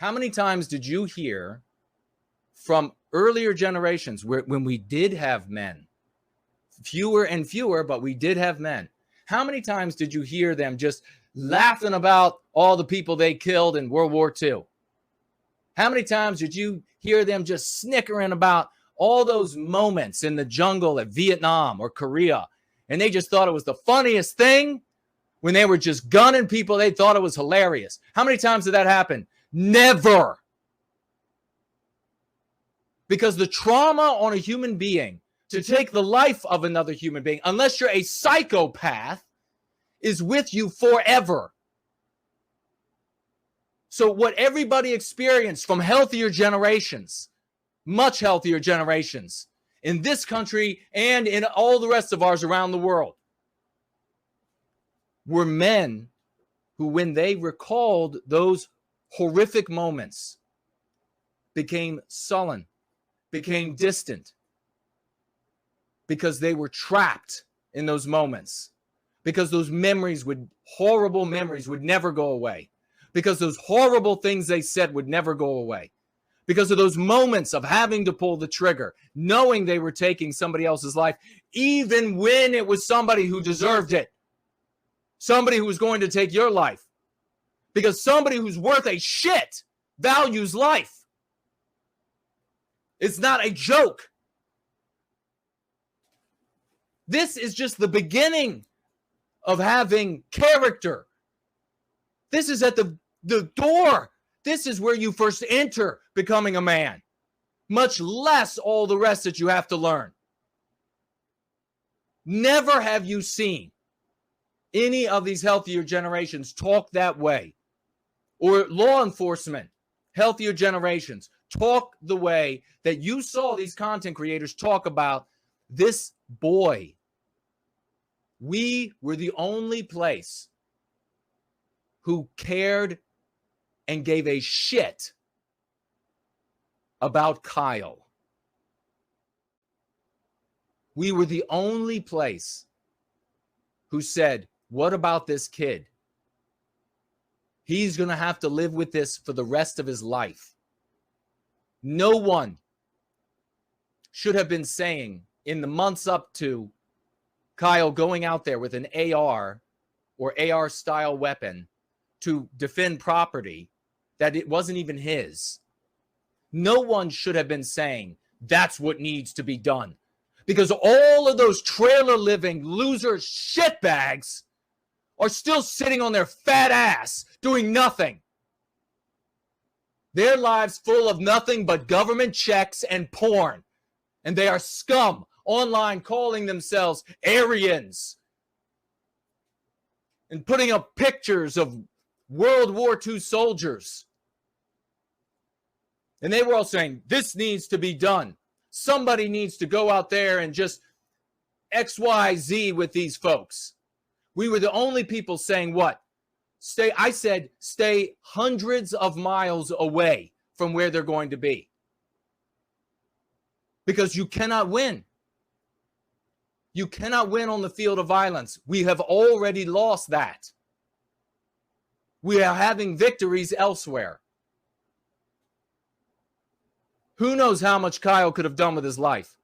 How many times did you hear from earlier generations when we did have men, fewer and fewer, but we did have men? How many times did you hear them just laughing about all the people they killed in World War II? How many times did you hear them just snickering about all those moments in the jungle at Vietnam or Korea? And they just thought it was the funniest thing when they were just gunning people. They thought it was hilarious. How many times did that happen? Never. Because the trauma on a human being to take the life of another human being, unless you're a psychopath, is with you forever. So what everybody experienced from healthier generations, much healthier generations in this country and in all the rest of ours around the world, were men who, when they recalled those horrific moments, became sullen, became distant, because they were trapped in those moments, because those horrible memories would never go away, because those horrible things they said would never go away, because of those moments of having to pull the trigger, knowing they were taking somebody else's life, even when it was somebody who deserved it, somebody who was going to take your life, because somebody who's worth a shit values life. It's not a joke. This is just the beginning of having character. This is at the door. This is where you first enter becoming a man, much less all the rest that you have to learn. Never have you seen any of these healthier generations talk that way, or law enforcement, healthier generations, talk the way that you saw these content creators talk about this boy. We were the only place who cared and gave a shit about Kyle. We were the only place who said, what about this kid? He's going to have to live with this for the rest of his life. No one should have been saying in the months up to Kyle going out there with an AR or AR style weapon to defend property that it wasn't even his. No one should have been saying that's what needs to be done, because all of those trailer living loser shitbags are still sitting on their fat ass doing nothing. Their lives full of nothing but government checks and porn. And they are scum online calling themselves Aryans and putting up pictures of World War II soldiers. And they were all saying, this needs to be done. Somebody needs to go out there and just XYZ with these folks. We were the only people saying what? I said, stay hundreds of miles away from where they're going to be. Because you cannot win. You cannot win on the field of violence. We have already lost that. We are having victories elsewhere. Who knows how much Kyle could have done with his life?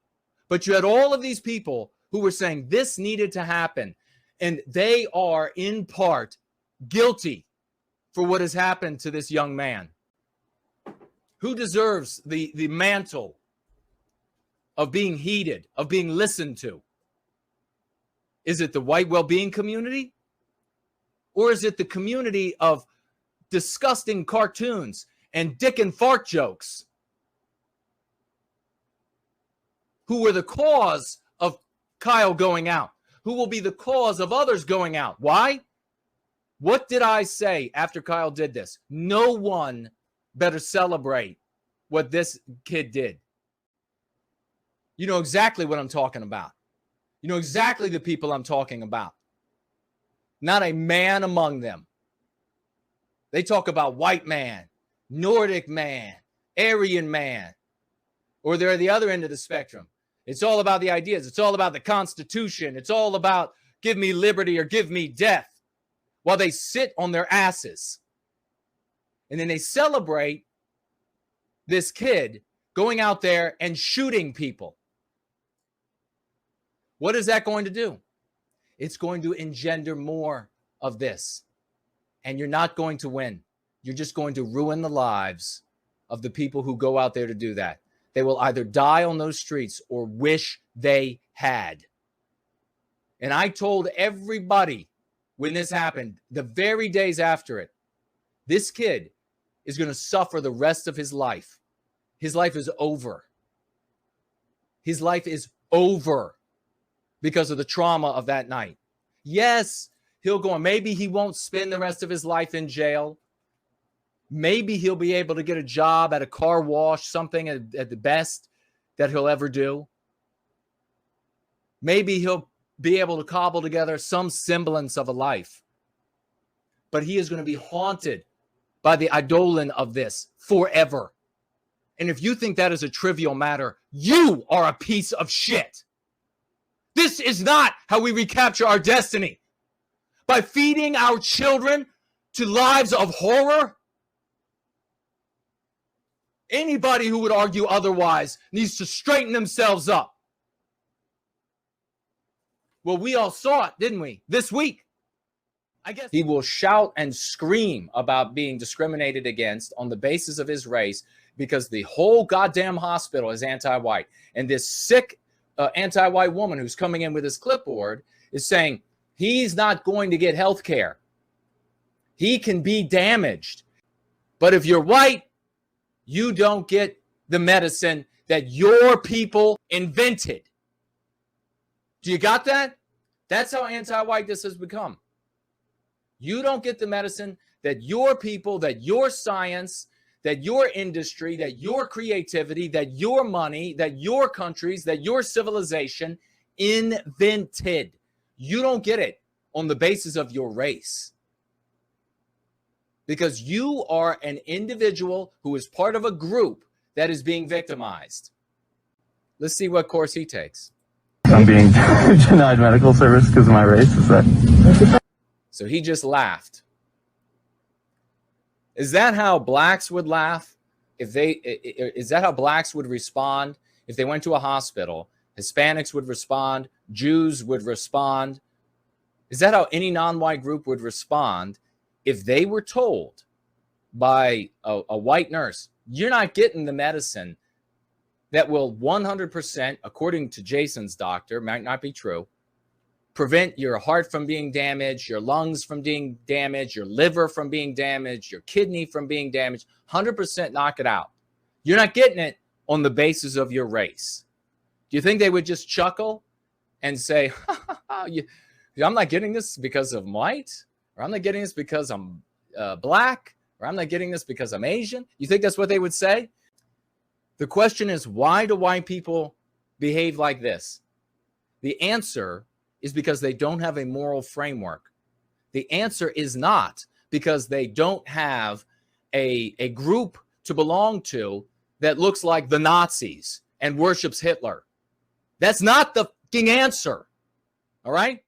But you had all of these people who were saying this needed to happen. And they are, in part, guilty for what has happened to this young man. Who deserves the mantle of being heeded, of being listened to? Is it the white well-being community? Or is it the community of disgusting cartoons and dick and fart jokes who were the cause of Kyle going out? Who will be the cause of others going out? Why? What did I say after Kyle did this? No one better celebrate what this kid did. You know exactly what I'm talking about. You know exactly the people I'm talking about. Not a man among them. They talk about white man, Nordic man, Aryan man, or they're at the other end of the spectrum. It's all about the ideas. It's all about the Constitution. It's all about give me liberty or give me death, while they sit on their asses. And then they celebrate this kid going out there and shooting people. What is that going to do? It's going to engender more of this. And you're not going to win. You're just going to ruin the lives of the people who go out there to do that. They will either die on those streets or wish they had. And I told everybody when this happened, the very days after it, this kid is going to suffer the rest of his life. His life is over. His life is over because of the trauma of that night. Yes, he'll go on. Maybe he won't spend the rest of his life in jail. Maybe he'll be able to get a job at a car wash, something at the best that he'll ever do. Maybe he'll be able to cobble together some semblance of a life. But he is going to be haunted by the eidolon of this forever. And if you think that is a trivial matter, you are a piece of shit. This is not how we recapture our destiny. By feeding our children to lives of horror. Anybody who would argue otherwise needs to straighten themselves up. Well, we all saw it, didn't we? This week. I guess he will shout and scream about being discriminated against on the basis of his race because the whole goddamn hospital is anti-white. And this sick anti-white woman who's coming in with his clipboard is saying he's not going to get health care. He can be damaged. But if you're white, you don't get the medicine that your people invented. Do you got that? That's how anti-white this has become. You don't get the medicine that your people, that your science, that your industry, that your creativity, that your money, that your countries, that your civilization invented. You don't get it on the basis of your race. Because you are an individual who is part of a group that is being victimized. Let's see what course he takes. I'm being denied medical service because of my race, is that? So he just laughed. Is that how blacks would laugh? Is that how blacks would respond if they went to a hospital? Hispanics would respond. Jews would respond. Is that how any non-white group would respond if they were told by a white nurse, you're not getting the medicine that will 100%, according to Jason's doctor, might not be true, prevent your heart from being damaged, your lungs from being damaged, your liver from being damaged, your kidney from being damaged, 100% knock it out. You're not getting it on the basis of your race. Do you think they would just chuckle and say, I'm not getting this because I'm white, or I'm not getting this because I'm black, or I'm not getting this because I'm Asian? You think that's what they would say? The question is, why do white people behave like this? The answer is because they don't have a moral framework. The answer is not because they don't have a group to belong to that looks like the Nazis and worships Hitler. That's not the fucking answer. All right?